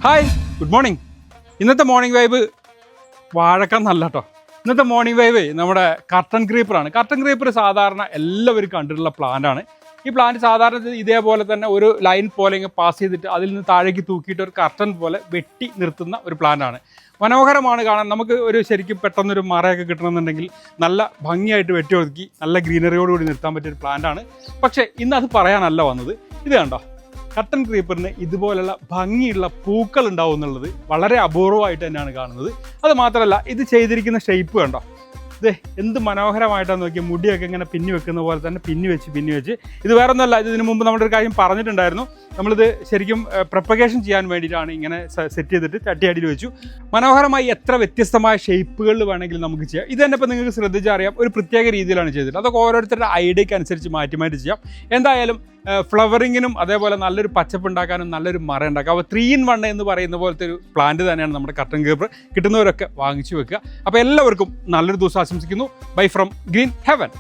Hi, good morning. ഇന്നത്തെ morning vibe വാഴക്കം നല്ല കേട്ടോ. ഇന്നത്തെ മോർണിംഗ് വൈബ് നമ്മുടെ കർട്ടൻ ക്രീപ്പറാണ്. കർട്ടൻ ക്രീപ്പർ സാധാരണ എല്ലാവരും കണ്ടിട്ടുള്ള പ്ലാന്റാണ്. ഈ പ്ലാന്റ് സാധാരണ ഇതേപോലെ തന്നെ ഒരു ലൈൻ പോലെ ഇങ്ങനെ പാസ് ചെയ്തിട്ട് അതിൽ നിന്ന് താഴേക്ക് തൂക്കിയിട്ട് ഒരു കർട്ടൻ പോലെ വെട്ടി നിർത്തുന്ന ഒരു പ്ലാന്റാണ്. മനോഹരമാണ് കാണാൻ. നമുക്ക് ഒരു ശരിക്കും പെട്ടെന്നൊരു മറയൊക്കെ കിട്ടണമെന്നുണ്ടെങ്കിൽ നല്ല ഭംഗിയായിട്ട് വെട്ടി ഒതുക്കി നല്ല ഗ്രീനറിയോടുകൂടി നിർത്താൻ പറ്റിയൊരു പ്ലാന്റാണ്. പക്ഷേ ഇന്ന് അത് പറയാനല്ല വന്നത്. ഇത് കണ്ടോ, കർട്ടൻ ക്രീപ്പറിന് ഇതുപോലുള്ള ഭംഗിയുള്ള പൂക്കൾ ഉണ്ടാവും എന്നുള്ളത് വളരെ അപൂർവമായിട്ട് തന്നെയാണ് കാണുന്നത്. അത് മാത്രമല്ല, ഇത് ചെയ്തിരിക്കുന്ന ഷേപ്പ് കണ്ടോ, ഇത് എന്ത് മനോഹരമായിട്ടാണ് നോക്കിയാൽ മുടിയൊക്കെ ഇങ്ങനെ പിന്നി വെക്കുന്ന പോലെ തന്നെ പിന്നി വെച്ച് ഇത് വേറെ ഒന്നുമല്ല. ഇതിനു മുമ്പ് നമ്മുടെ ഒരു കാര്യം പറഞ്ഞിട്ടുണ്ടായിരുന്നു. നമ്മളിത് ശരിക്കും പ്രൊപ്പഗേഷൻ ചെയ്യാൻ വേണ്ടിയിട്ടാണ് ഇങ്ങനെ സെറ്റ് ചെയ്തിട്ട് ചട്ടിയടിയിൽ വെച്ചു. മനോഹരമായി എത്ര വ്യത്യസ്തമായ ഷേപ്പുകളിൽ വേണമെങ്കിലും നമുക്ക് ചെയ്യാം. ഇത് തന്നെ ഇപ്പോൾ നിങ്ങൾക്ക് ശ്രദ്ധിച്ചറിയാം, ഒരു പ്രത്യേക രീതിയിലാണ് ചെയ്തിട്ട്. അതൊക്കെ ഓരോരുത്തരുടെ ഐഡിയയ്ക്ക് അനുസരിച്ച് മാറ്റി ചെയ്യാം. എന്തായാലും ഫ്ലവറിങ്ങിനും അതേപോലെ നല്ലൊരു പച്ചപ്പ് ഉണ്ടാക്കാനും നല്ലൊരു മറ ഉണ്ടാക്കാം. അപ്പോൾ 3 in 1 എന്ന് പറയുന്ന പോലത്തെ ഒരു പ്ലാന്റ് തന്നെയാണ് നമ്മുടെ കർട്ടൻ ക്രീപ്പർ. കിട്ടുന്നവരൊക്കെ വാങ്ങിച്ചു വെക്കുക. അപ്പോൾ എല്ലാവർക്കും നല്ലൊരു ദിവസം ആശംസിക്കുന്നു. Bye from green heaven.